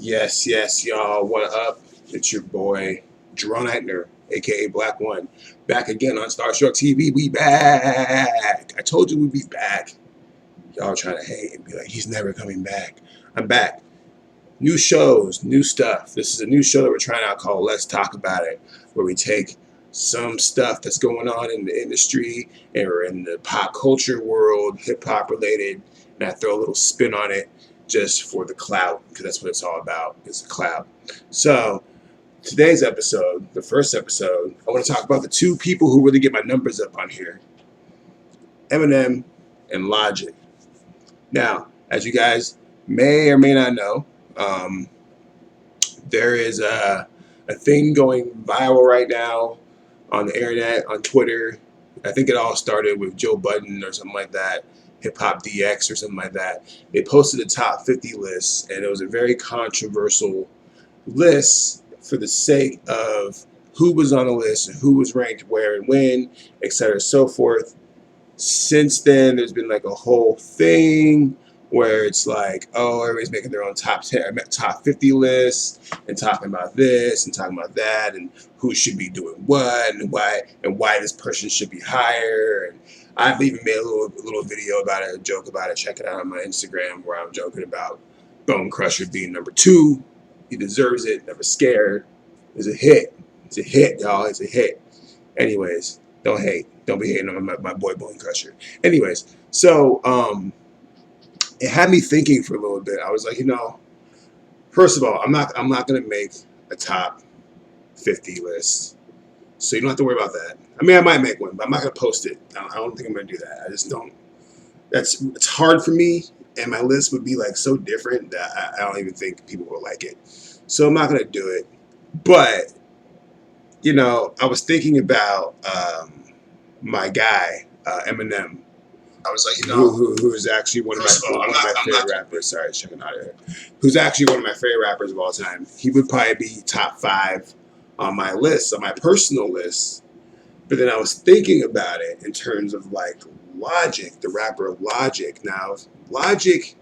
Yes, y'all. What up? It's your boy, Drone Eitner, aka Black One, back again on Starstruck TV. We back. I told you we'd be back. Y'all trying to hate and be like, he's never coming back. I'm back. New shows, new stuff. This is a new show that we're trying out called Let's Talk About It, where we take some stuff that's going on in the industry or in the pop culture world, hip hop related, and I throw a little spin on it just for the clout, because that's what it's all about. It's the clout. So today's episode, the first episode, I want to talk about the two people who really get my numbers up on here, Eminem and Logic. Now, as you guys may or may not know, um, there is a thing going viral right now on the internet, on Twitter. I think it all started with Joe Budden or something like that, Hip Hop DX or something like that. They posted a top 50 list, and it was a very controversial list for the sake of who was on the list and who was ranked where and when, etc. so forth. Since then, there's been like a whole thing where it's like, oh, everybody's making their own top 10, top 50 lists and talking about this and talking about that and who should be doing what and why this person should be higher. And I've even made a little video about it, a joke about it. Check it out on my Instagram where I'm joking about Bone Crusher being number 2. He deserves it. Never scared. It's a hit. It's a hit, y'all. It's a hit. Anyways, don't hate. Don't be hating on my boy Bone Crusher. Anyways, so it had me thinking for a little bit. I was like, first of all, I'm not gonna make a top 50 list, so you don't have to worry about that. I mean, I might make one, but I'm not gonna post it. I don't think I'm gonna do that. I just don't. It's hard for me, and my list would be like so different that I don't even think people will like it. So I'm not gonna do it. But I was thinking about my guy Eminem. I was like, who's actually one of my favorite rappers. Sorry, checking out of here. Who's actually one of my favorite rappers of all time. He would probably be top 5 on my list, on my personal list. But then I was thinking about it in terms of like Logic, the rapper Logic. Now, Logic,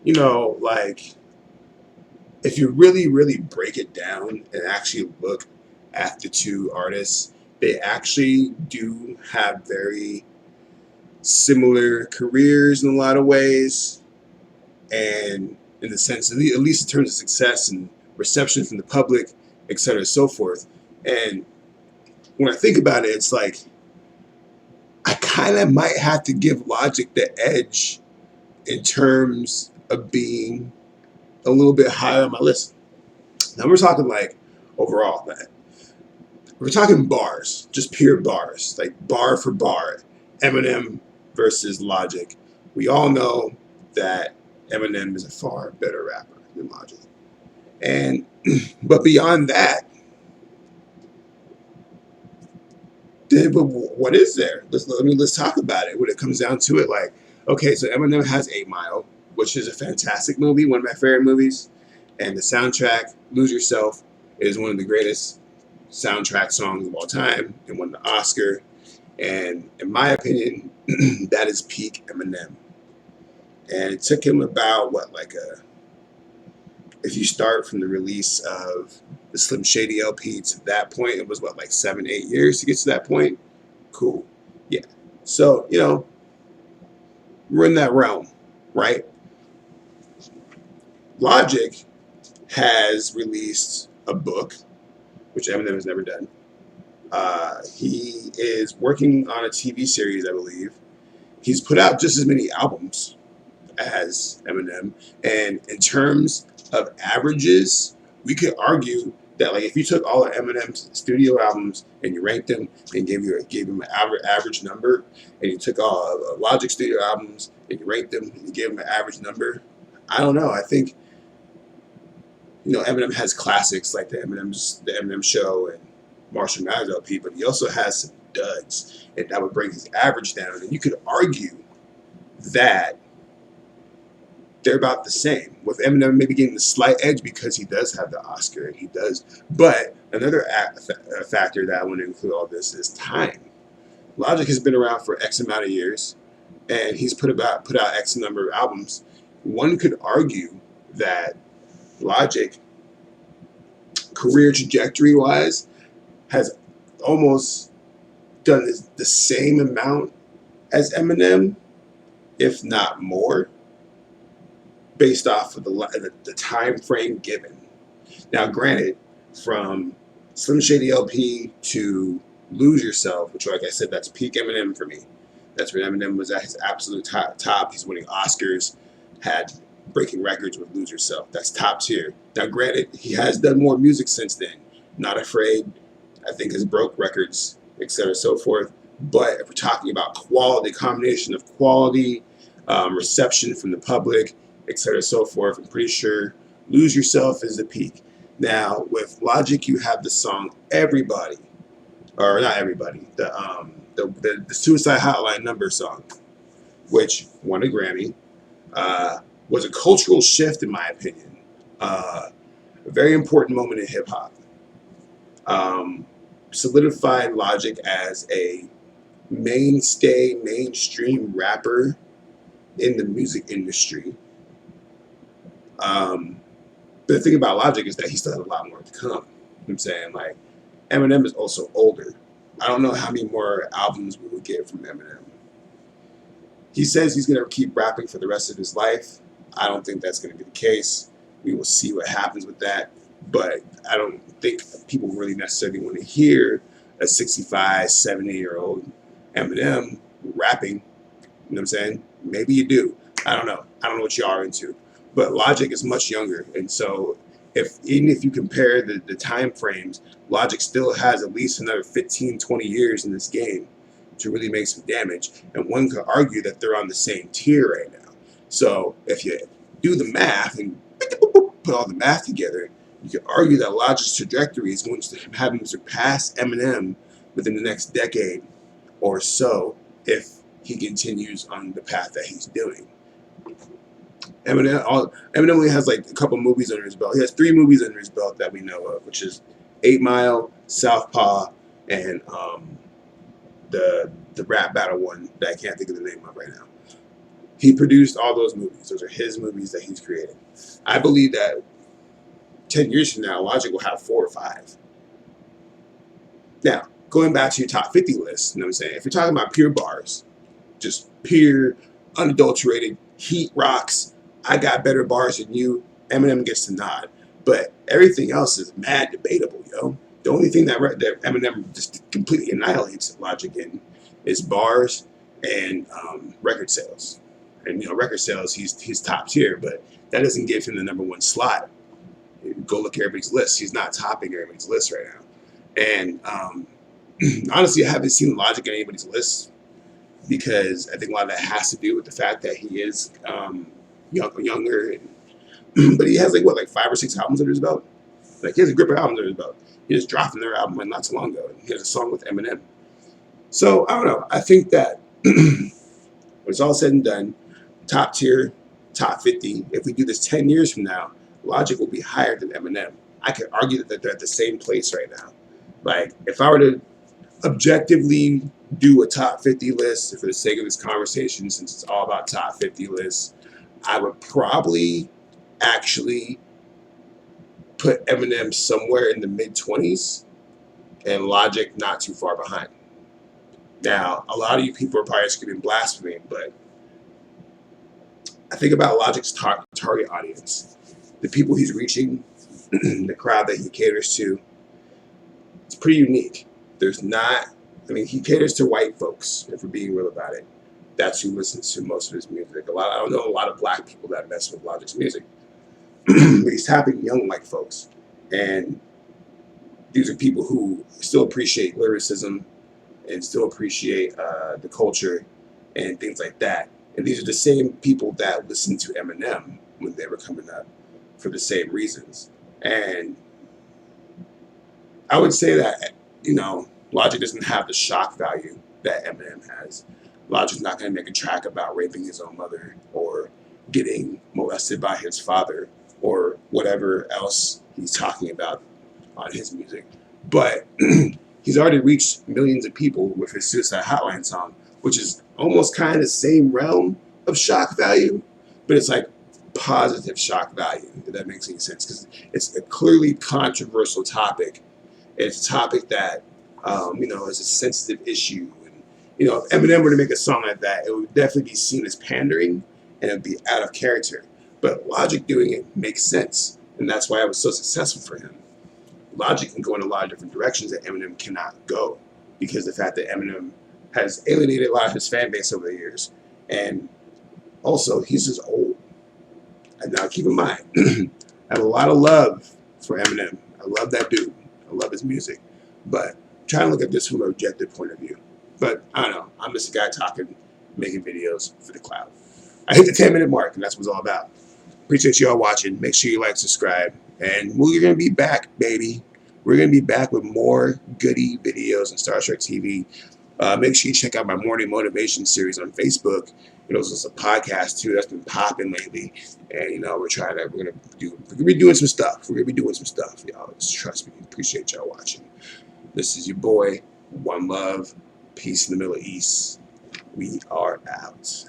like if you really, really break it down and actually look at the two artists, they actually do have very similar careers in a lot of ways, and in the sense, at least in terms of success and reception from the public, etc., so forth. And when I think about it, it's like I kind of might have to give Logic the edge in terms of being a little bit higher on my list. Now we're talking like overall, man. We're talking bars, just pure bars, like bar for bar. Eminem versus Logic. We all know that Eminem is a far better rapper than Logic. And but beyond that, what is there? Let's talk about it. When it comes down to it, like, okay, so Eminem has 8 Mile, which is a fantastic movie, one of my favorite movies, and the soundtrack, Lose Yourself, is one of the greatest soundtrack songs of all time, and won the Oscar. And in my opinion, that is peak Eminem. And it took him about if you start from the release of the Slim Shady LP to that point, it was 7, 8 years to get to that point. Cool. Yeah. So, we're in that realm, right? Logic has released a book, which Eminem has never done. He is working on a TV series, I believe. He's put out just as many albums as Eminem. And in terms of averages, we could argue that if you took all of Eminem's studio albums and you ranked them and gave him an average number, and you took all of Logic studio albums and you ranked them and you gave him an average number, I don't know. I think Eminem has classics like the Eminem Show and Marshall Mathers LP, but he also has some duds, and that would bring his average down. And you could argue that they're about the same, with Eminem maybe getting the slight edge because he does have the Oscar, and he does. But another factor that I want to include all this is time. Logic has been around for X amount of years, and he's put out X number of albums. One could argue that Logic, career trajectory wise, has almost done the same amount as Eminem, if not more, based off of the time frame given. Now, granted, from Slim Shady LP to Lose Yourself, which, like I said, that's peak Eminem for me. That's when Eminem was at his absolute top. He's winning Oscars, had breaking records with Lose Yourself. That's top tier. Now, granted, he has done more music since then. Not Afraid, I think, has broke records, etc., so forth. But if we're talking about quality, combination of quality, reception from the public, etc., so forth, I'm pretty sure Lose Yourself is the peak. Now, with Logic, you have the song Everybody, or not Everybody, the Suicide Hotline number song, which won a Grammy, was a cultural shift, in my opinion. A very important moment in hip hop. Solidified Logic as a mainstay, mainstream rapper in the music industry. But the thing about Logic is that he still has a lot more to come. You know what I'm saying? Like, Eminem is also older. I don't know how many more albums we will get from Eminem. He says he's going to keep rapping for the rest of his life. I don't think that's going to be the case. We will see what happens with that. But I don't think people really necessarily want to hear a 65, 70-year-old Eminem rapping. You know what I'm saying? Maybe you do. I don't know. I don't know what you are into. But Logic is much younger. And so even if you compare the time frames, Logic still has at least another 15, 20 years in this game to really make some damage. And one could argue that they're on the same tier right now. So if you do the math and put all the math together, you could argue that Logic's trajectory is going to have him surpass Eminem within the next decade or so if he continues on the path that he's doing. Eminem only has like a couple movies under his belt. He has 3 movies under his belt that we know of, which is 8 Mile, Southpaw, and the rap battle one that I can't think of the name of right now. He produced all those movies. Those are his movies that he's created. I believe that 10 years from now, Logic will have 4 or 5. Now, going back to your top 50 list, you know what I'm saying? If you're talking about pure bars, just pure, unadulterated, heat rocks, I got better bars than you, Eminem gets the nod. But everything else is mad debatable, yo. The only thing that Eminem just completely annihilates Logic in is bars and record sales. And record sales, he's top tier, but that doesn't give him the #1 slot. Go look at everybody's list. He's not topping everybody's list right now. And honestly, I haven't seen Logic on anybody's list because I think a lot of that has to do with the fact that he is younger. But he has like 5 or 6 albums under his belt. Like, he has a grip of albums under his belt. He just dropped another album not too long ago. And he has a song with Eminem. So I don't know. I think that when it's all said and done, top tier, top 50. If we do this 10 years from now, Logic will be higher than Eminem. I could argue that they're at the same place right now. Like, if I were to objectively do a top 50 list, for the sake of this conversation, since it's all about top 50 lists, I would probably actually put Eminem somewhere in the mid-20s and Logic not too far behind. Now, a lot of you people are probably screaming blasphemy, but I think about Logic's target audience, the people he's reaching, the crowd that he caters to. It's pretty unique. He caters to white folks, if we're being real about it. That's who listens to most of his music. I don't know a lot of black people that mess with Logic's music. But he's tapping young white folks. And these are people who still appreciate lyricism and still appreciate the culture and things like that. And these are the same people that listened to Eminem when they were coming up for the same reasons. And I would say that, Logic doesn't have the shock value that Eminem has. Logic's not going to make a track about raping his own mother or getting molested by his father or whatever else he's talking about on his music. But he's already reached millions of people with his Suicide Hotline song, which is almost kind of the same realm of shock value, but it's like positive shock value, if that makes any sense, because it's a clearly controversial topic. It's a topic that, is a sensitive issue. And, if Eminem were to make a song like that, it would definitely be seen as pandering and it would be out of character. But Logic doing it makes sense. And that's why it was so successful for him. Logic can go in a lot of different directions that Eminem cannot go because the fact that Eminem has alienated a lot of his fan base over the years. And also, he's just old. And now keep in mind, I have a lot of love for Eminem. I love that dude. I love his music. But try to look at this from an objective point of view. But I don't know. I'm just a guy talking, making videos for the cloud. I hit the 10-minute mark, and that's what it's all about. Appreciate you all watching. Make sure you like, subscribe. And we're going to be back, baby. We're going to be back with more goody videos on Starstruck TV. Make sure you check out my morning motivation series on Facebook. It's a podcast too that's been popping lately, and we're gonna be doing some stuff. We're gonna be doing some stuff, y'all. Just trust me. Appreciate y'all watching. This is your boy. One love, peace in the Middle East. We are out.